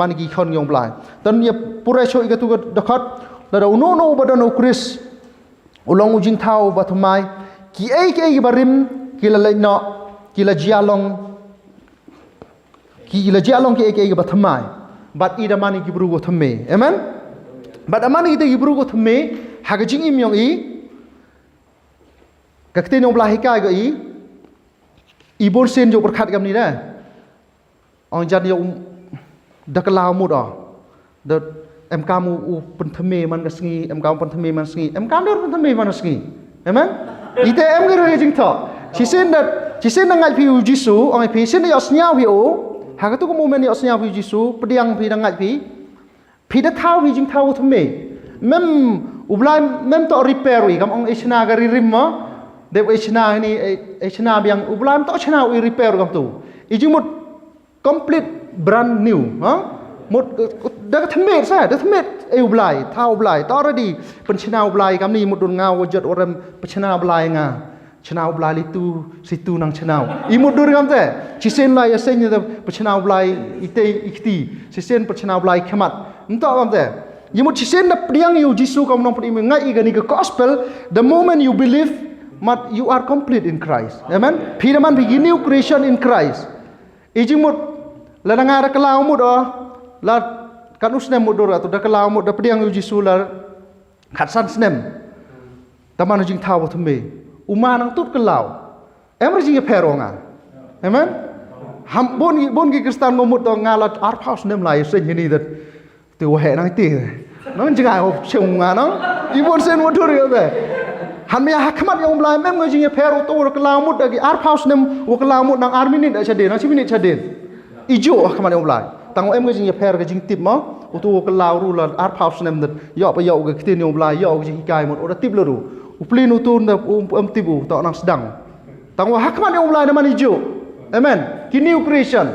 มันกี่คนยงปลายตอนนี้ปุเรชอีกตัวดักขัดแล้วอุโนโนบัดโนคริสอุลองอุจิงเท้าบัดทำไมกี่เอ้กี่บาริมกี่ละเลยเนาะกี่ละจีอาลองกี่เอ้บัดทำไมบัดอีดามันกี่บรูกทำไมเอเมนบัดอามันกี่บรูกทำไมหากจิงอิมยองอีกักเตนยงปลายให้กายก็อีบนเซนยกประคัดกับนี้ได้องจันยงดักลาวมุดเด็ดเอ็มกามูปันธเมมันก็สงีเอ็มกาปันธเมมันสงีเอ็มกาเดินปันธเมมันสงีเห็นไหมอีเตเอ็มก็เรื่องจริงเถอะชิเซนนั่งไงพี่อุจิสูองไอพี่เซนยอสเนียพี่โอหากตุกโมเมนต์ยอสเนียพี่อุจิสูปะเดียงพี่นั่งไงพี่เด็ดเท้าพี่จริงเท้าทำไมแม่อุบลายแม่ต่อรีเพย์อีกคำองเอชนาการิริมมะเด็กเอชนานี่เอชนาเบียงอุบลายต่อชนาอีรีเพย์กับตัวอีจิมุด complete brand new ฮะหมดเด็กทำเม็ดใช่เด็กทำเม็ดเอวบลายเท้าบลายต่อระดีเป็นชนะบลายคำนี้มุดโดนเงาวัจจุดเป็นชนะบลายงาชนะบลายลิสิตูนังชนะอีมุดโดนคำแต่ชิเซนลายเซนเนี่ยเป็นชนะบลายอีเตอีกทีชิเซนเป็นชนะบลายขมัดนั่นต่อคำแต่อีมุดชิเซนนับเรียงอยู่จิสูคำน้องพอดีมันง่ายอีกนี่ก็ gospel the moment you believe you are complete in Christ amen พี่น้ำมันพี่ new creation in Christ อีจิมุดแล้วงานรักลาวมุดแล้วการอุสเนมมุดatauรักลาวมุดดับเดียงอยู่จิสูแล้วขัดสันสเนมแต่มันจริงเท่าว่าทำไมอุมานังตุดกันลาวจริงเพรองเห็นไหมฮัมบนกิคริสตันมุดตองานแล้วอาร์พาวส์เนมไลฟ์เส้นยันนี่ตัวแห่นังตีนั่นจริงเขาเชื่องานน้องอีบนเส้นวัตถุเรียบเลยหันไปหักมันยองลายแม่งจริงเพรตัวรักลาวมุดแต่อาร์พาวส์เนมวักลาวมุดนางอาร์มินิตเฉดีนางชิมินิตเฉดีอีโจ้ขมันยองลายตั้งว่าก็จริงเพรก็จริงติดมั้งตัววักลาวรู้ละอาร์พาวส์เนมเด็ดย่อไปย่อก็คิดยองลายย่อก็จริงกายหมดโอ้ติบเลยรู้อุปลินุตุนแบบติบุต่อนังsedangตั้งว่าหักมันยองลายนั่นมันอีโจ้เอเมนกินนิวครีเอชั่น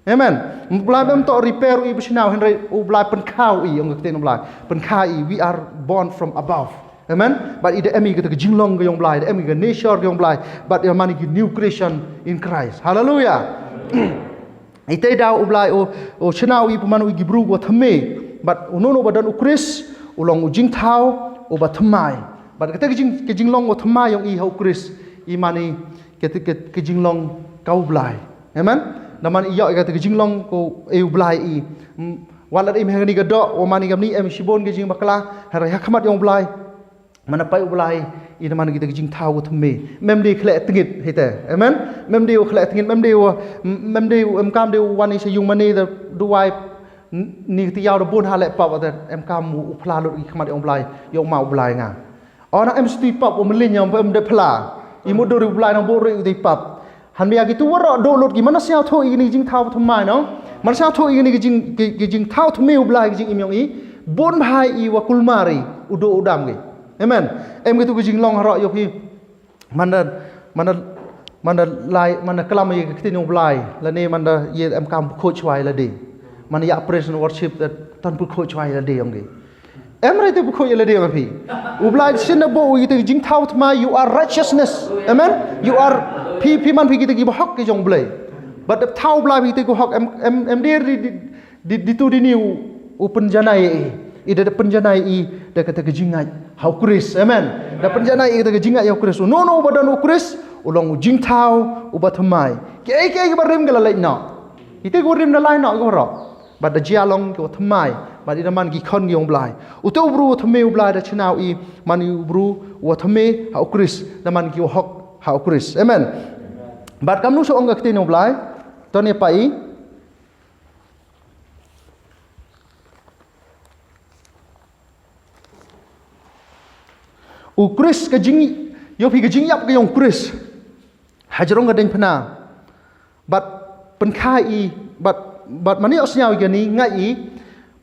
เอเมนอุปลายแบบต่อรีเพย์อีบุชนาเห็นไรอุปลายเป็นข้าวอีองก็คิดยองลายเป็นข้าวอี we are born from above amen but ide emi kita jinglong ke yong blai ide emi ke nature ke yong blai but ya mani ke new creation in Christ hallelujah ite da ublai o chnawi pemanu gibru go thame but unono badan u Khrist ulong u jingthaw o ba thamai but kata ke jinglong go thamai yong i hau Khrist i mani ke jinglong kau blai amen naman iyo kata ke jinglong ko e blai i walat im hangni ke do o mani gamni em shibon ke jing bakla hara hakmat yong blai mana pai ulai ina mana kita jing tahu thme mem di khle tingit hite amen mem di khle tingit mem di em kam di wani se yung mani da duai ni ti yaw da bun ha le pap da em kam mu upla lu i khmat ong blai yong ma ulai nga ona em sti pap o melin yong em de pla i mu do ri ulai nang bo ri ti pap han bia gitu waro do lut gimana sia tho ini jing tahu thmai no man sia tho ini jing tahu thme ulai jing im yong i bon bhai i wa kulmari udo udam ge amen em gitu ke jinglong haro yo pi mana lai mana kelam ye kitin yong blai la ni mana ye em kam kho chwai la di mana ya praise and worship that tan pu kho chwai la di yong ge em rai te pu kho ye la di yong pi u blai sin bo ye te jing thau thma you are righteousness amen you are pi man pi ki te ki hok ke jong blai but the thau blai pi te ko hok em di tu di ni u penjanai ida da penjanai i da kata ke jingai hau Khrist amen da penjanai i kata ke jingai hau Khrist no badan u Khrist ulong jing thau u bathamai ke barim gala lai no ite go rim na lai no go ro but da jia long ko thamai but ida man ki khon yong blai u to bru thame u blai da chnau i man u bru u thame hau Khrist da man ki hok hau Khrist amen but kam nu so ong ka tin yong blai to ne pai u Khrist ke jing yo pi ke jing yap ke yong Khrist hajarong ga deng phna but pen khai i but mani osnya ga ni ngai i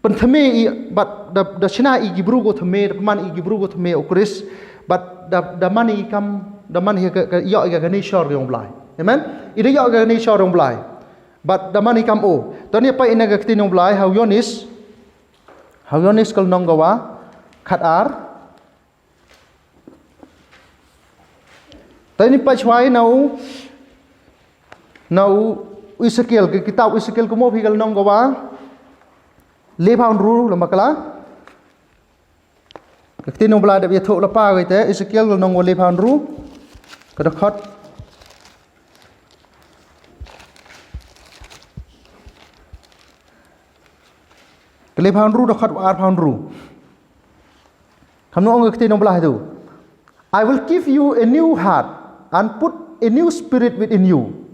pen thame i but da china i gibru go thame man i gibru go thame u Khrist but da mani kam da man he ka yo ga ni shor yong blai amen ida yo ga ni shor yong blai but da mani kam o to ni pa ina ga tin yong blai how yonis kal nong ga wa khat arแต่นี่ไปช่วยนาอิสเกลกิตาบอิสเกลก็มอพิกลน้องก็ว่า le pound ru la makala cái nông bla để biết thổ là pa cái thế Ezekiel là nông le pound ru cái đó khát cái le pound ru đó khát ar pound ru Kamu orang kata nombor itu. I will give you a new heart and put a new spirit within you.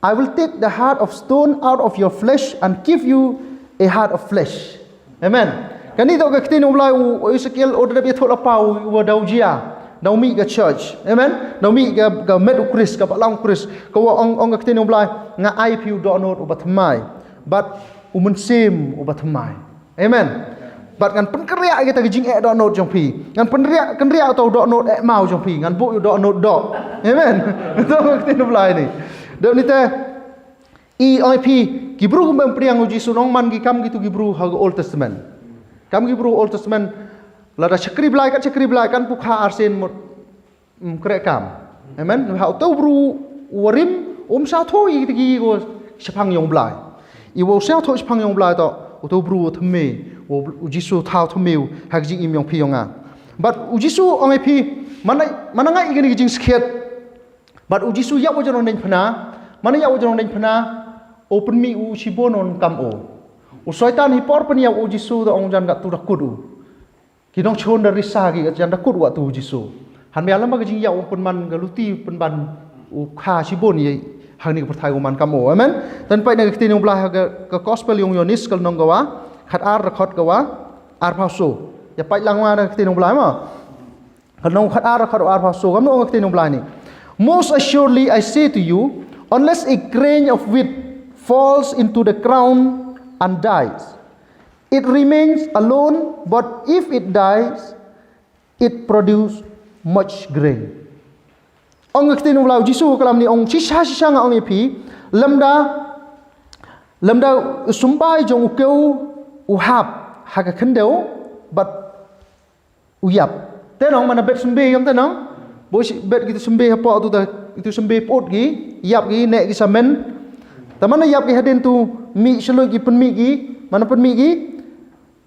I will take the heart of stone out of your flesh and give you a heart of flesh. Amen. Kan itu kata nombor Ezekiel order dia thot lapau wa daujia. Daumi ke church. Amen. Daumi ke met Khrist ke palang Khrist. Kau orang kata nombor nga ai piu do not ubat thymmai. But umensim ubat thymmai. Amen. But ngan penkeriak kita ke jing do not jong pi. Ngan kenriak atau do not mau jong pi. Ngan bu do not do. Amen. Itu kata nombor ini. Dan itu EIP gibru mempriang uji sunong man gikam gitu gibru haga Old Testament. Kam gibru Old Testament lada cekrib lai kan pukha arsen mot kerekam. Amen. Hau tau bru warim sa thoi gitu gi go sepang yong blai. Iwo sa thoi sepang yong blai to tau bru thymmai uji su thao thymmai hak jing im yong pi yonga. But uji su ong IP mana ngai igani jing sket. But uji su yak wajon nen phana mana yak wajon nen phana open mi u sibonon kam o. U soitan hi por pania uji su da ong jan gat tu rakudu. Kinong chon dari sagi gat jan rakut wa tu uji su. Han me alam ba jing yak open man galuti pen ban u kha sibon ye hang ni perthai man kam o. Amen. Dan pai na kitin blah ke gospel yong yonis kal nong gawa khat ar rakhot gawa ar phauso. Ya pai langwa na kitin blah ma. Kal nong khat ar rakhot ar phauso gam no kitin blah ni. Most assuredly I say to you, unless a grain of wheat falls into the ground and dies, it remains alone, but if it dies, it produces much grain. Ong kitin blah Jisu kalam ni ong shisha nga ong ipi lamda sumbai jong ukeu uhap haga kendeu but uyap. Tenong mana bet sumbe yam tenong. Bos bet gitu sembe apa tu dah itu sembe pot gi yap gi nek gi samen tamana yap gi haden tu mi selo gi pen mi gi mana pen mi gi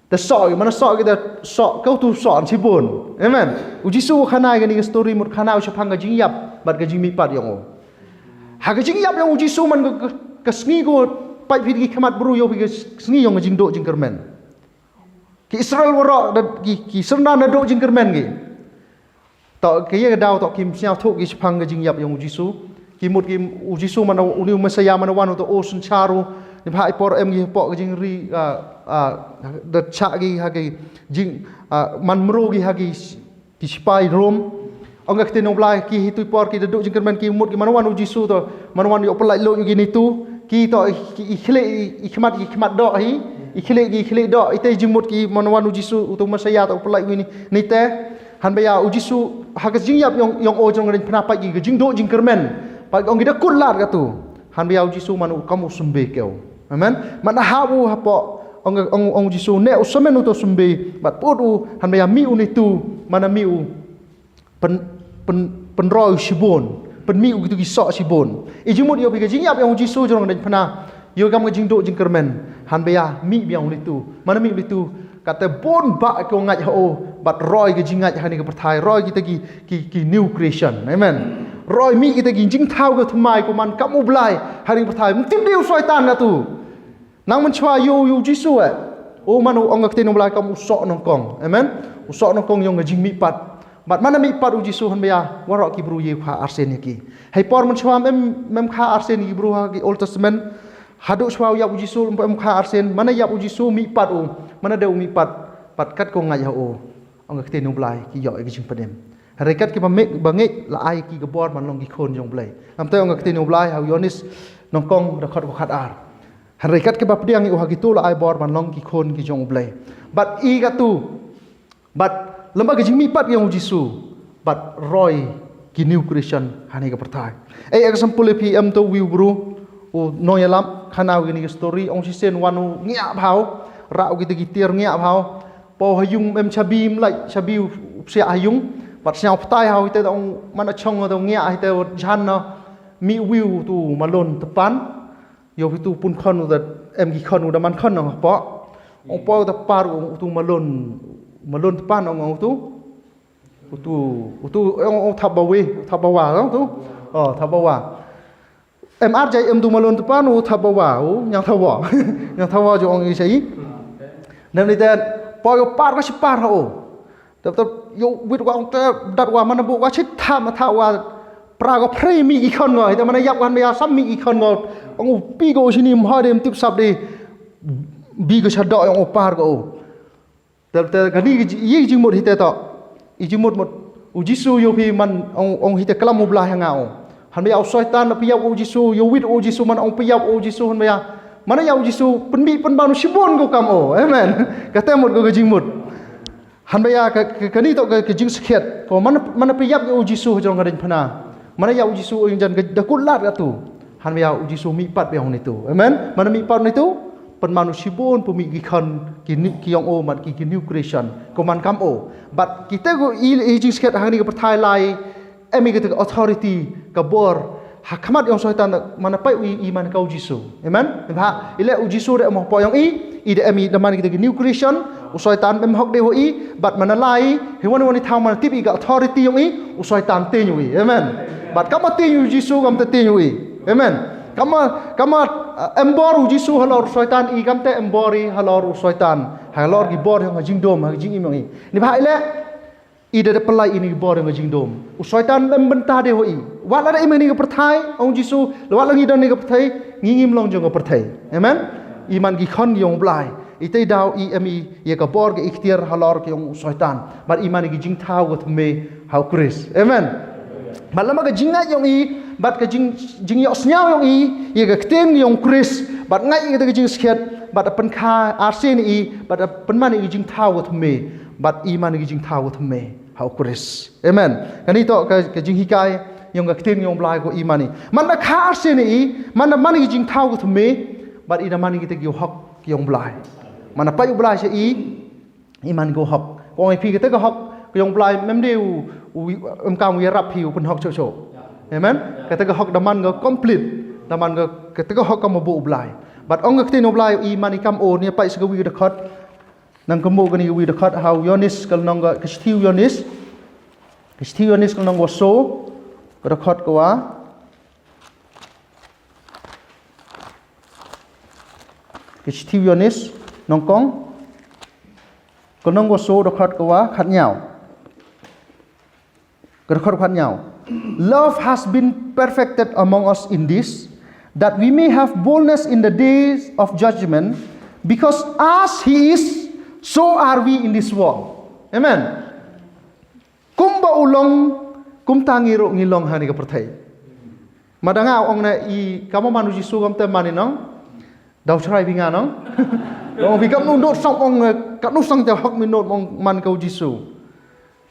the sok mana sok gi the sok kau tu sok sibun. Amen. Uji su khana gi ni story mut khana chapang ga jing yap bat ga jing mi pat yong o ha ga jing yap yang uji su man ga sngi go pai phi gi khamat bru yo phi ga sngi yong jing do jing kermen ki Israel woro ki serna na do jing kermen gi tọ cái gì đào tọ kim xiao thụ cái phăng cái jing yap yang ujisu ki một kim ujisu mana uni mesaya mana wan to osun charu ni bhai por em gi po cái jing ri the cha gi ha cái jing man mro gi ha ki spy rom ông cái tên ông lai ki hitu por ki do jing kerman ki một ki mana wan ujisu to mana wan yo pelai lo gi ni tu ki to ki khmat do hi khile do ite jing một ki mana wan ujisu to mesaya to pelai gi ni te han baya ujisu hagas jing yap yong o jong ren phna pai gi jing do jing kermen pai ong gida kulat ka tu han baya ujisu manu kamu sumbe keu amen mana hawu hapo ong ujisu ne usamen to sumbe bat podu han baya mi uni tu mana mi u pen roi sibon pen mi u gitu gi so sibon e jimut yo bi jing yap yong ujisu jong ren phna yo kam jing do jing kermen han baya mi biang uni tu mana mi uni tu kata bon ba ko ngaj ho bat roi ke jingaj hani ke perthai roi kita ki new creation amen roi mi kita ki jingthaw ke thymmai ko man kamu blai hani perthai mtim deu syaitan na tu nang man chwa yo jisu o man ong ke tenu blai kamu sok nong kong amen usok nong kong yong jing mi pat bat mana mi pat jisu han baya warok ki bru ye kha arsen ki hai por man chwa mem kha arsen ki bru ha ki Old Testament hadu chwa ya jisu mem kha arsen mana ya jisu mi pat mana deu mi pat kat ko ngaj ho ong ke tenu blai ki yo ki jing padem harekat ki bangek la ai ki gabor man long ki khon jong blai am te ong ke tenu blai ha yonis nong kong da khat ko khat ar harekat ki bapdiang i ha ki tu la ai bor man long ki khon ki jong blai but i ga tu but lamba ki jing mi pat yang jisu but roy ki new creation hani ka perthai ei example pi am to wiu bru o noyalam khanau ki ni story ong si sen wanu ngia phau rau ki ti tier ngia phau po hayung em chabim lại chabiu sia hayung bat siao ptai hau te dong mana chong dong ngia te jan no mi wiu tu malon tepan yo tu pun khon da em ki khon da man khon no po ong poi ta par ong tu malon pan ong tu ong thabawa tu thabawa em art jai em tu malon tu pan thabawa yang thawa jo ong isai nam ni ta poi par ko si par tập yo wit wa ong ta dat wa man bu wa chit tha ma tha wa pra ko phrei mi ki khon ngoi ta man yak wan ya sam mi ki khon ngoi ong pi go sini ma dem tip sap di bi ko chado ong par ko tập gani yi ji mot hite to i ji mot u jisu yo pi man ong hite kalam mu bla hangao han ya shaitan pi ya u jisu yo wit u jisu man ong pi ya u jisu han ya mana ya u jisu pen mi pen banu sibon ko kam amen ka te mot ko ji mot han baya ka ni to ka jing skhet ko man pi yap u jisu jong ngaden phana mana ya u jisu ing jan da kulat ka tu han baya u jisu mi pat be hong ni tu amen mana mi pat ni tu pen manu sibon pu mi gi khan ki yong o mat ki new creation ko man kam o but kita go i jing skhet hang ni ka thai lai emi ka authority ka bor hakmat yong shaitan mana pai i man ka u jisu amen ha ile u jisu de mo po yong i de emi da man kita ki new creation u shaitan mem hok de ho i but mana lai he wani thau man tip i ka authority yong i u shaitan te nyu i amen but kama te nyu jisu kam te nyu i amen kama embor u jisu halor shaitan i kam te embori halor u shaitan halor ki bor yong jingdom jing i mong i ni ba ile i de pelai ini bor yong jingdom u shaitan lem bentah de ho i wa la de imani ka perthai ong jisu wa la ngi don ni ka perthai ngim long jong ka perthai amen iman ki khon yong blai itai daw i emi ye ka bor ke ikhtiar halor ke ong shaitan bar iman ki jingthaw ko thme how Khrist amen malama ka jinga yong i bat ka jing yo snyao yong i ye ka kteng yong Khrist bat ngai ka jing skhet bat pen kha arsen i bat pen man i jingthaw ko thme bat iman ki jingthaw ko thme how Khrist amen kani to ka jing hikai yong ka kteng yong blai ko imani man na kha arsen i man ki jingthaw ko thme bat ina man ki te ki hok yong blai mana pai blai se i iman go hok ko ai phi ke te ko hok yong blai mem deu kam wi rap phi pun hok cho amen ke te ko hok da man go complete da man go ke te ko hok kam bo blai but ong ke te no blai i mani kam o ni pai se wi da khot nang ko mo ga ni wi da khot how yonis kal nong ga stiu yonis kal nong go so da khot ko wa stiu yonis nong kong ko nong go so da khot ko wa khat nyao ko khot khat nyao love has been perfected among us in this that we may have boldness in the days of judgment because as he is so are we in this world amen kum ba ulong kum tangi ro ngilong hani ka perthai madanga ong na i kamo manu jisu kam te mani nong dau chrai bi nga nong ong bi kam nu dot song ong ka nu sang te hok mi not ong man ka jisu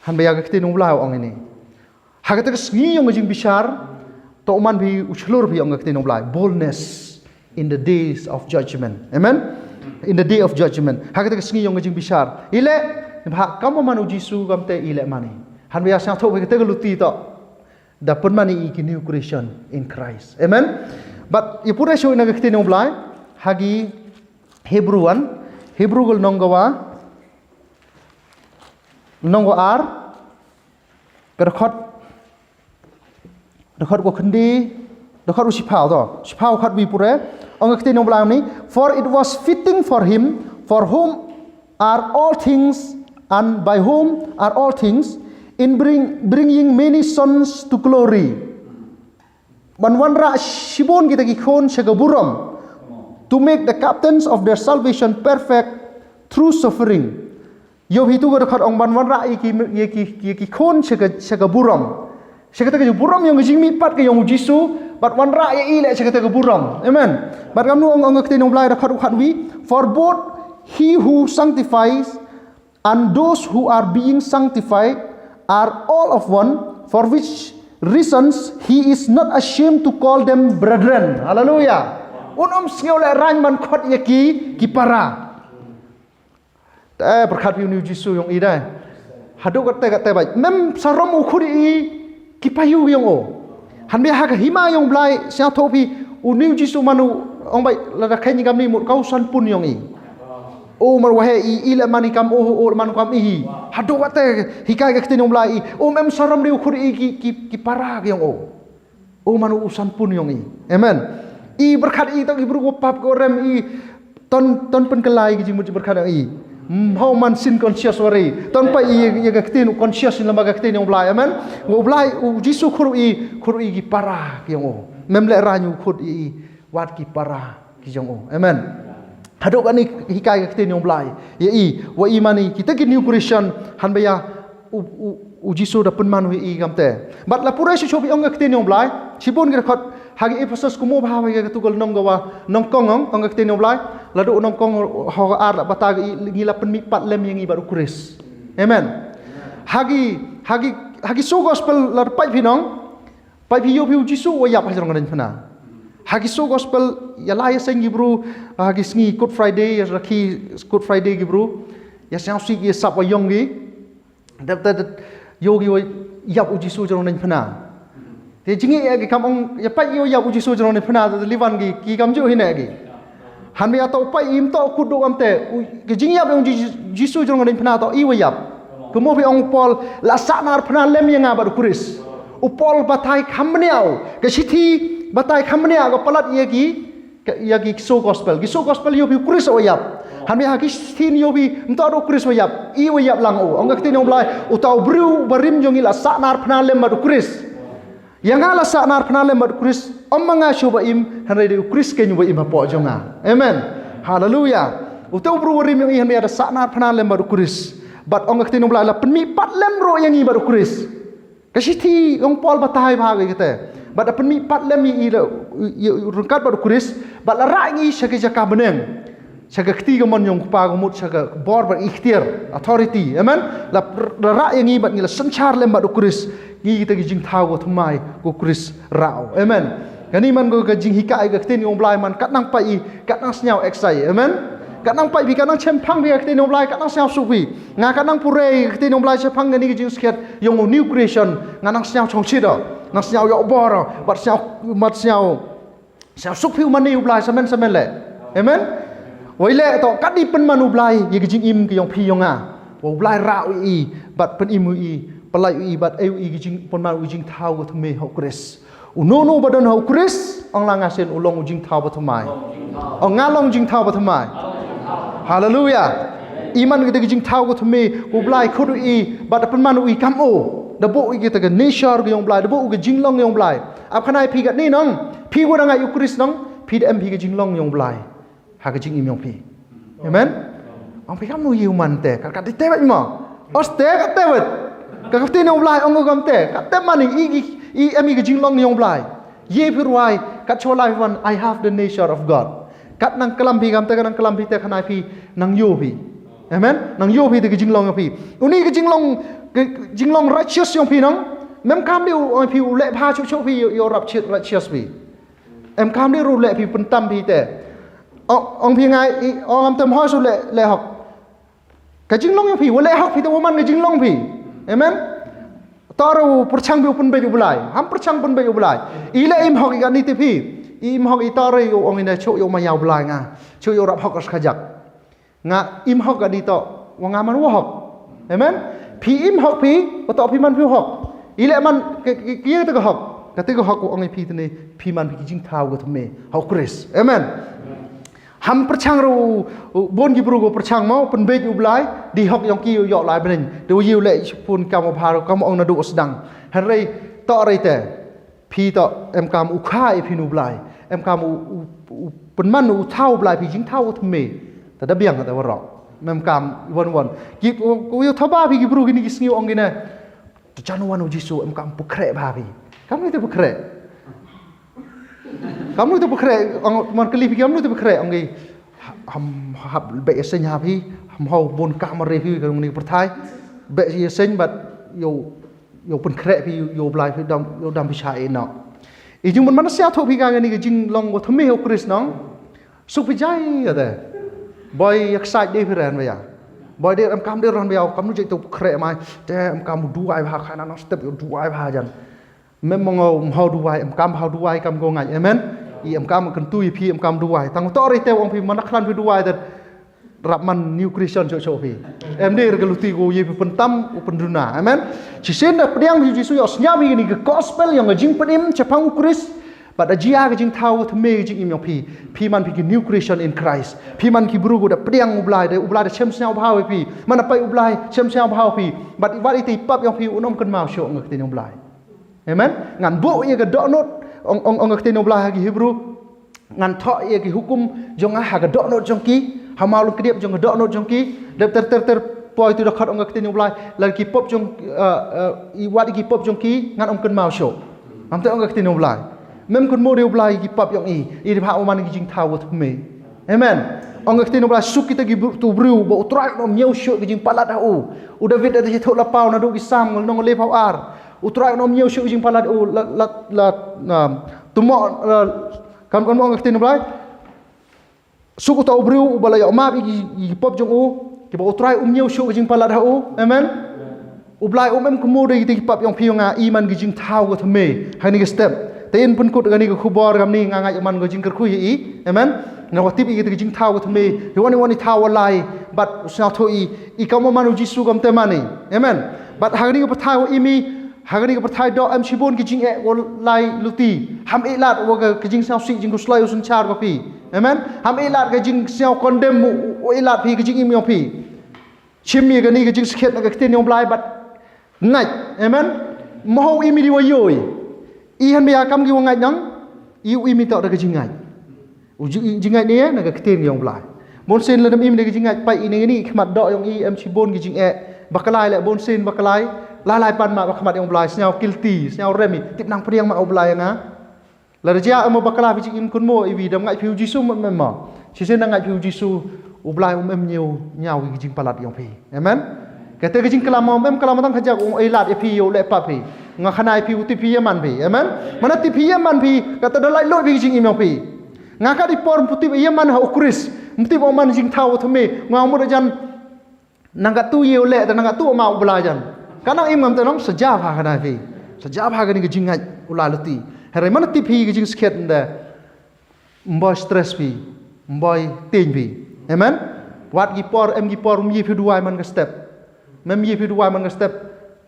han ba ya ka te nu bla ong ni ha ka te sngi yong jing bishar to man bi uchlur bi ong ka te nu bla boldness in the days of judgment amen in the day of judgment ha ka te sngi yong jing bishar ile ba kam manu jisu kam te ile mani han ba ya sang tho bi te ka luti to da pun mani ki new creation in Christ amen but ipura show na ka te nu bla hagi Hebrew gol nonggo ar kerekhot ko khandi dekhot usipau to sipau khat wi pure ong kte nong blam ni for it was fitting for him for whom are all things and by whom are all things in bringing many sons to glory banwanra shibon kita ki khon shagaburam to make the captains of their salvation perfect through suffering. Yo hitu ko dekat ong ban wan rai ki khon sega buram. Sega ta buram yang jing mi pat ke yang jisu bat wan rai i le sega ta buram. Amen. Bat kam nu ong ke tinong blai dekat ukhat wi for both he who sanctifies and those who are being sanctified are all of one, for which reasons he is not ashamed to call them brethren. Hallelujah. Unom sngeu le ran man khot ye ki para te prakhat wi nu jisu yong i dai hadu ka te bai mem sarom u khuri i ki payu yong o han be ha ka hima yong blai sia thopi u nu jisu manu ong bai la da khaini gam ni mut kau san pun yong i man wahe i le mani kam man kam i hadu wate hikai ka tin umlai mem saram riu khuri ki para yang man usan pun yang amen i berkat i tak ibru pap ko rem i ton penkelai ki jimut berkat i how man sin conscious wari ton pa i ka tin conscious lembaga tin yang ulai amen ulai jisu khuri ki para yang mem le ranyu khuri wat ki para ki yang amen. Hadok ani hikai ka tin yang ulai ya i wa imani kita ki new Christian han baya jisu da penman wi i gamte bat la pura si chobi ong ka tin yang ulai sipun ka khot hagi Ephesus kumo bha ka tukul nong gawa nong kong ong ka tin yang ulai la do nong kong ho ar la bata gi la pen mi pat lem yang i baru Khrist amen hagi so gospel la pai pinong pai pi yo pi jisu wa yap ha jong ngan phana hagi so gospel ya la ya seng gibru hagi sngi good friday ya rakhi good friday gibru ya sang si gi sap wa yong gi dat yogi wa yap uji su jong nen phana te jingi ya gi kam ong ya pai yo yap uji su jong nen phana da liwan gi ki kam ju hine gi han ya to pai im to ku do am te gi jingi yap ong ji su jong nen phana to i wa yap kumo bi ong pol la sa nar phana lem yang ba Khrist upol batai khamniao ke sithi batai khamnia ko palat yagi so gospel yo bi Khrist oyap han ya ki thin yo bi mto ro Khrist oyap i oyap lang ong ka tin ong blai utau bru barim jong ila sanar phna lem ma Khrist yang ala sanar phna lem ma Khrist omanga shoba im han re Khrist ke nyu im po jonga amen hallelujah utau bru barim jong i han ya sanar phna lem ma Khrist bat ong ka tin ong blai la penmi pat lem ro yang i ma Khrist kasi thi ong pol batai bha ge kete bat apen mi pat lem i rungkat ba Khrist bat la ra ngi shaka jaka beneng shaka kti ga mon yong pa ga mut shaka bor ba ikhtiar authority amen la ra ngi bat ngi la sanchar lem ba Khrist ngi kita gi jingthaw go thymmai go Khrist rao amen gani man go ga jing hikai ga kti ni omblai man kat nang pa i kat nang snyau exai amen kat nang pai bi kat nang chempang bi kti ni omblai kat nang snyau subi nga kat nang pure kti ni omblai chempang gani gi jing sket yong new creation nga nang snyau chong chi do nang snyau yo bor bat snyau suk phiu mani ublai samen le amen wai le to kat di pen man ublai ye gi jing im ki yong phi yong a ublai ra i bat pen im i palai i bat eu i gi jing pon man u jing thau go thme ho Khrist no badon ho Khrist ong la nga sen ulong u jing thau ba thmai ong nga long jing thau ba thmai hallelujah iman kita gi jing thau go thme ublai khodu i bat pen man u i kam o dabo i kita ga neshar ga yong blai dabo ga jinglong yong blai ap khanai phi ga ni nong phi go ranga yu Khrist nong phi em phi ga jinglong yong blai ha ga jing im yong phi amen ong phi kam nu yu man te ka te ba ma os te ka te wet ka ti yong blai ong gam te ka te man i em ga jinglong yong blai ye phi ruai ka cholai wan I have the nature of God kat nang kalam phi gam te ka nang kalam phi te khanai phi nang yo phi amen nang yo phi te ga jinglong phi uni ga jinglong righteous yong phi nong mem kam diu oi phi le pha chu phi yo rap chit righteous phi em kam diu ru le phi pen tam phi te ong phi ngai ong am tem ho su le hok ka jinglong yong phi wo le hok phi te wo man ga jinglong phi amen taru perchang bi pun be ju bulai ham perchang pun be ju bulai ile im hok ga ni te phi im hok i taru yo ong ina chu yo ma yaw bulai nga chu yo rap hok as khajak nga im hok ga di to wa nga man wo hok amen phi im hok phi wa to phi man phi hok ile man kia te hok ka te hok ong i phi te ni phi man phi jing thau go thme hok Khrist amen ham perchang ro bon gi bru go perchang mau pen be ju blai di hok yong ki yo lai ben do yu le pun kam pha ro kam ong na du sedang han rei to rei te phi to em kam u khai phi nu blai em kam u pen man u thau blai phi jing thau go thme ta da biang ta wa ro mem kam won gi ku yo thoba phi gi bru gi ni gi sngiu ong gi na chan wan u jisu em kam pu khre ba phi kam ni te pu khre kam nu te pu khre ong man kli phi kam nu te pu khre ong gi ham hab be sen ha phi ham ho bon kam re phi ka ni prathai be sen bat yo pen khre phi yo blai phi dam phi cha e no i jung man sia tho phi ka ni gi jing long go thme ho Khrist nong su phi jai ade boy excited đi phi ran ba ya boy de am kam de ran ba kam nu je to khre mai te am kam du ai ba khana no step yo du ai ba jan mem mong how du ai am kam how du ai kam go ngai amen i am kam kan tu phi am kam du ai tang to ri te ong phi man khlan phi du ai dat รับมันนิวคริสเตียนโชพี่เดอร์กลุติกูยีเป็นตั้มเป็นรุนาอาเมนชิเซนเดอร์เปลี่ยนพิจิสุยอสญาบินี่ก็กอสเปลยังจิงเป็นอิมจะพังคริสบัดจีอาก็จิงเท้าทำไมจิงอิมยองพี่มันพี่นิวคริสเตียนอินคริสพี่มันคิบรูกูเดเปลี่ยนอุบลายเดเชมเซียวพาวพี่มันไปอุบลายเชมเซียวพาวพี่บัดวัดอิติปั๊บยองพี่อุนอมกันมาโชงกตินอุบลายอาเมนงานโบยังก็ดอกโนดองกตินอุบลายกิฮิบรูงานทอยังกิฮุกุมจงหากดอกโนดจงกีหามาลุกเดียบจงกระโดดโนจงกีเดิบเตอร์ปล่อยตัวขัดองค์กตินุบลายแล้วกีปบจงอีวัดกีปบจงกีงานองค์กันมาโชว์ทำแต่องค์กตินุบลายเมื่อคนโมเดลบลายกีปบยังอีที่พาออกมาในจิงท้าวทุเมย์เอเมนองค์กตินุบลายสุกิตกีตูบริวบอกตรายนมเยี่ยวโชว์จิงพลัดอูอุดาวิดได้ที่ทุลปาวนาดูกิสามน้องเลพาวอาร์อุตรายนมเยี่ยวโชว์จิงพลัดอูละตุมกันองค์กตินุบลายสุกตาบริวบาลายออกมาอีปอบจงอูที่บอกตรายเยี่ยวชูจิงพลัดหูเอเมนอุบลายเอ็มขโมยที่ปอบยังพิวงาอีมันกิจิงเท้าก็ทำไมให้นี่ก็สเต็ปแต่อินปุ่นกุดกันนี่ก็คูบอร์กันนี่งานมันก็จิงกระคุยอีเอเมนนวัตถิบอีกที่จิงเท้าก็ทำไมที่วันนี้เท้าอะไรบัดสาวทอีกำมันอุจิสุกำเตมันนี่เอเมนบัดหากนี่ก็ปะทายว่าอีมีหากนี่ก็ปะทายดอกชิบุนกิจิงวลายลุตีทำลาดว่ากิจิงสาวสิจิงกุสลายอุสนชาร์กับพี่amen ham ilat ke jing siao condemn o ilat phi ke jing im yong phi chimmi ke ni ke jing skhet na ke tin yong blai bat ngai amen mo imi di wo yoi i han bia kam ki wo ngai nang i imi ta ke jing ngai u jing ngai ni na ke tin yong blai bon sin la dam im ke jing ngai pai ni ni khmat do yong i em chi bon ke jing bakalai le bon sin bakalai lai pan ma khmat yong blai siao guilty siao remi tip nang priang ma o blai nga lalu dia mau bakalah biji kun mo iwi dam ngai piu jisu memang sisen ngai piu jisu ublai nyau gijing palat yang pi amen kata gijing kelam tang khajak ilat pi yo le pa pi nga khanai piu ti pi man pi amen mana ti pi man pi kata dalai lo gijing im yang pi nga ka di por putih man ha Khrist mesti man jing thau thome nga mo jan nangka tu yo le ta nangka tu ma ublai jan kanang im ngam ta nong seja pha khanai pi seja pha ga ni gijing ngai ulalati hari mana tipi gijing sket nda mboy stress pi mboy tin pi amen wat gi por em gi por mi fi duai man ga step mem mi fi duai man ga step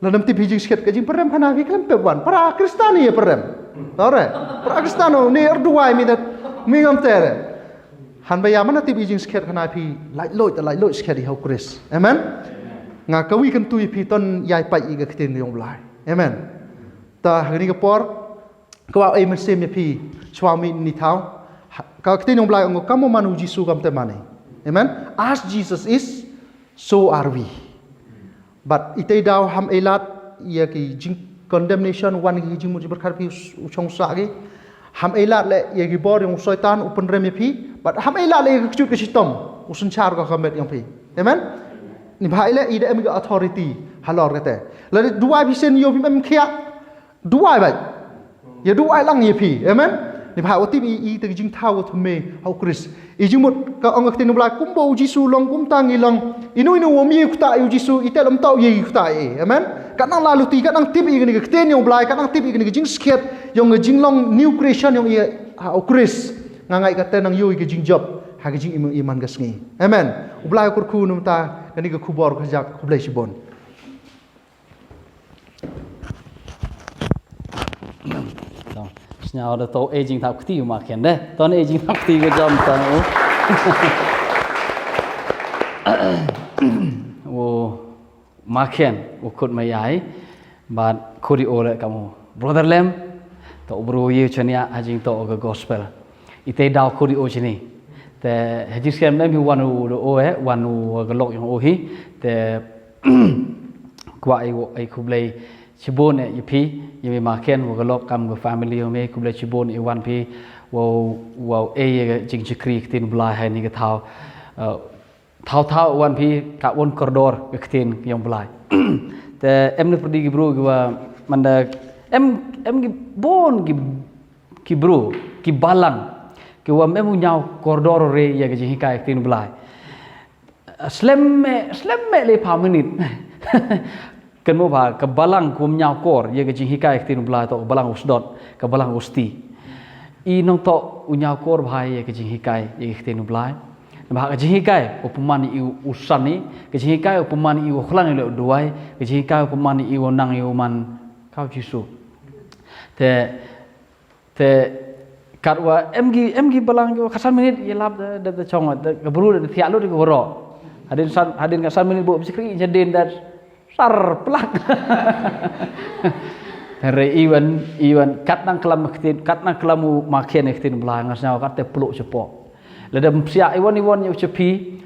ladam tipi gijing sket gijing perem khana fi klem pe wan para kristani ye perem tore para kristano ni duai mi dat mi ngam tere han baya mana tipi gijing sket khana fi lai loi sket di hau Khrist amen nga kawi kan tui pi ton yai pai i ga ktin yong blai amen ta hari ga por kau ay mesin mepi suami ni tahu kalau kita yang belajar engkau kamu manu Yesus kamu temani amen as Jesus is so are we but itai daw ham elat ia ki jing condemnation wan ki jing mujib berkar pi uchong sagi ham elat le ia ki bor yang syaitan open rem pi but ham elat le ki ke sistem usun char ko kamet yang pi amen ni bhai le ida em ga authority halor kata lalu dua bisen yo pi mem khia dua bai ya dua lang ye pi amen ni bhai oti i te jing thau thme hau Khrist i jing mut ka ong ka tin bla kum bo Jesu long kum tangi long inu wo mi ku ta yu Jesu i te lam tau ye ku ta amen ka nang lalu ti ka nang tip i ni ka ten yong blai ka nang tip i ni jing sket yong jing long new creation yong ye hau Khrist ngangai ka te nang yu i jing job ha ka jing iman ga sngi amen ublai kur khu num ta ka ni ka khubor ka jak khublai sibon Now the to aging thao kti ma khen de ton aging thao kti ko jom ta o ma khen o khut ma yai but khuri o le kamu brother lem to bro ye chania ajing to ga gospel ite daw khuri o chini te hajis kem lem hi wanu o wanu ga lok yong o hi te kwa ai khublei chibon e yipi yimi maken wo galok kam go family me kuble chibon e wan pi wo e jing chikri tin bla hai ni ga thau wan pi ka won koridor ga tin yang blai te em ne prodi gi bro ga man da em gi bon ki bro ki balang ki wa em nyau koridor re ya ga jing kai tin blai slemme le pa minit kan mo ba ka balang kum nyau kor ye ga jing hikai tin bla to balang usdot ka balang usti i nong to unyau kor bhai ye ga jing hikai ye tin bla Bah kejihikai upamani iu usani, kejihikai upamani iu khlan le duai, kejihikai upamani iu nang iu man kau Jisu. Te katwa MG balang ke kasan minit yelap de chong de bru de tiak lu de goro. Hadin kasan minit bu bisikri jadin dat sar plak. Hari iwan kat nang kelamu makin ektin belang ngasnya kat te peluk cepo. Ledam sia iwan yu cepi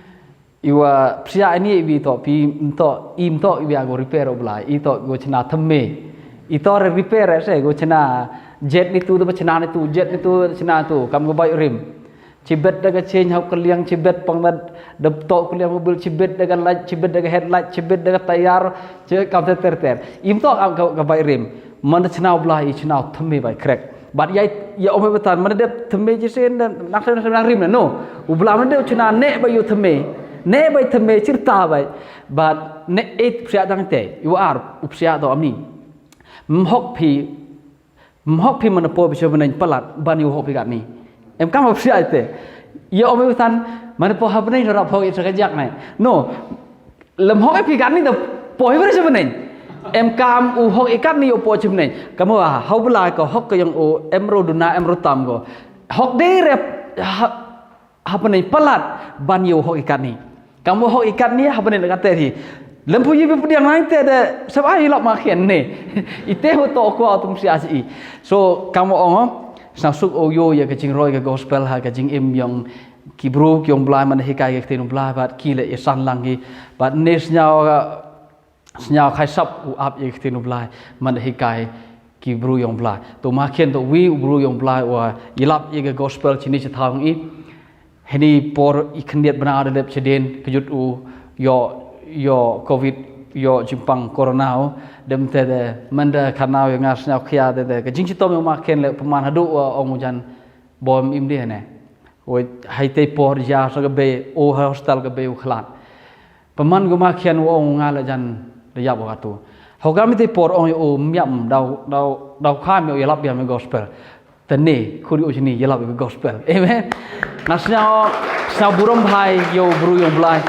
iwa sia ini ibi to pi to im to ibi ago repair belai i to go chena themme i to repair se go chena jet ni tu chena ni tu jet ni tu chena tu kam go bai rim cibet daga change hau keliang cibet pangmat dep to keliang mobil cibet daga light cibet daga headlight cibet daga tayar ce kam ter im to am go bai rim man chena belai i chena themme bai crack But ya omai betan mana dia themme je sen dan nak rim na no ubla mana dia chena ne ba yu themme bai themme cerita bai but ne it psia dang te you are upsia to amni mhok phi mana po bi choben palat ban yu hok pi kat ni em kam upsia te ya omai betan mana po ha benai rap hok it sakajak nai no lem hok pi kat ni to po hi ber choben em cam u hok ikat ni opo chim nei kamu hau belai ko hok ke yang u em ro duna em ro tam ko hok de rep apa nei palat ban yo hok ikat ni kamu hok ikat ni apa nei kata thi lempu yi pi yang lain te de sabai lok ma khian ni ite ho to ko atum sia si so kamu ong snasuk o yo ya ke jing roi ke gospel ha ke jing im yang kibru kyong blai man hikai ke tin blai bat ki le san lang gi bat nes nyao Senyal khai sap u ap ye khtin ublai man hikai ki bru yong blai to ma khen to wi bru yong blai wa yilap ye gospel chini cha thang i heni por i khniat bana de lep cheden kejut u yo covid yo jimpang corona dem te de manda khanau yang ngas nyau khia de ke jing chi tom ma khen le paman hadu ong jan bom im de ne oi hai te por ya sa be o hostel ke be u khlat paman go ma khen wo ong nga la janระยะwaktu. Hogam itu por orang yang miam dau kami yelap yang gospel. Tene kuri ujini yelap yang gospel. Amen. Nasnya buram bhai yo bru yang belai.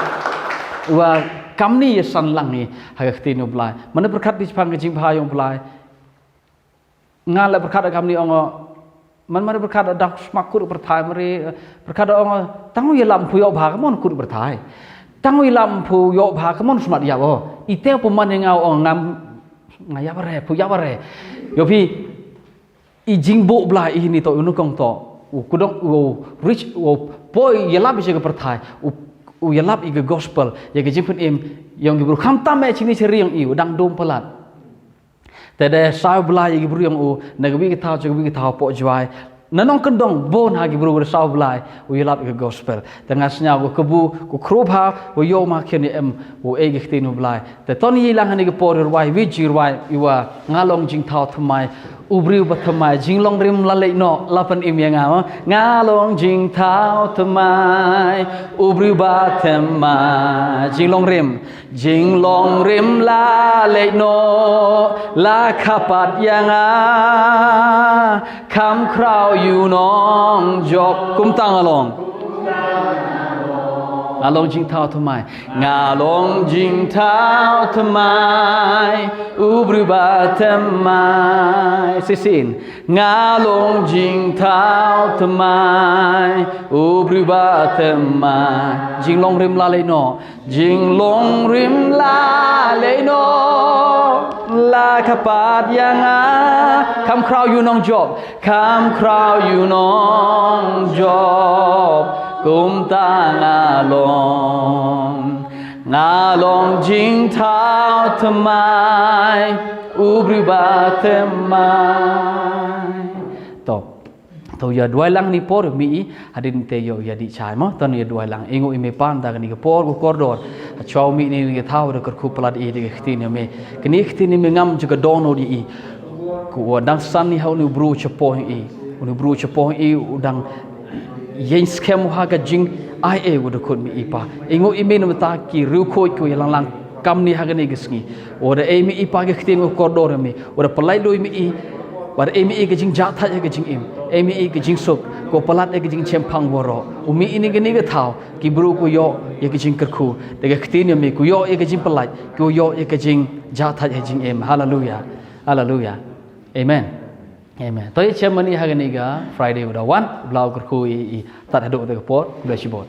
Wa kamni san lang ni hagakti no belai. Mana berkat di pang jing bhai yang belai. Ngala berkat kamni ongo mana berkat dak smakur berthai mari berkat ongo tangu yelap puyo bhagamon kur berthai. Tangu ilam pu yo bha kamon smat ya bo ite peman yang ngau ngam ngaya bare pu ya bare yo pi i jingbo bla i ni to unu kong to u kudong u rich u poi yelap je ke perthai u yelap i ke gospel ya ke jimpun im yang gibru kham tam me chini seri yang i udang dom pelat te de sai bla i gibru yang u nagbi ke thau po jwai nanong kendong bon hagi bro bersau belai we lap ke gospel tengah senya ko kebu ko krobha we yo ma khen em wo e ge tinu belai te toni hilang hani ke por wai wi jir wai iwa ngalong jingthaw thamai ubriu ba thamai jinglong rim la le no lapan im yang ngalong jingthaw thamai ubriu ba thamai jinglong rim la le no la khapat yang kam krau you nong job kum tang along jing thao thamai ngalong jing thao thamai ubru ba thamai sisin ngalong jing thao thamai ubru ba thamai jing long rim la le no la kapat yang kam krau you nong job kum ta ngalong jing thao thamai ubri ba thamai to ya dua lang ni por mi hadin te yo ya di chai mo ton ya dua lang ingo ime pan ta ni por ko kordor chau mi ni ge thau de ku plat e de khtin me kini khtin me ngam ju ga dono di ku dang san ni hau ni bru chapo i udang yen scam ha ga jing ai e wo de khut mi ipa ingo ime no ta ki ru khoi ku lang lang kam ni ha ga ni gisngi o de e mi ipa ge khtin ko kordor mi o de palai loi mi i war e mi ge jing ja tha ge jing im emi I ke jing sup ko palat e ke jing chempang boro umi ini ke ni ke thau ki bru ku yo ye ke jing kerku de ke khtin mi ku yo ye ke jing palat ku yo ye ke jing ja tha ye jing em hallelujah hallelujah amen amen to ye chemani ha ke ni ga Friday udah wan blau kerku I tat hadu de pot bless you both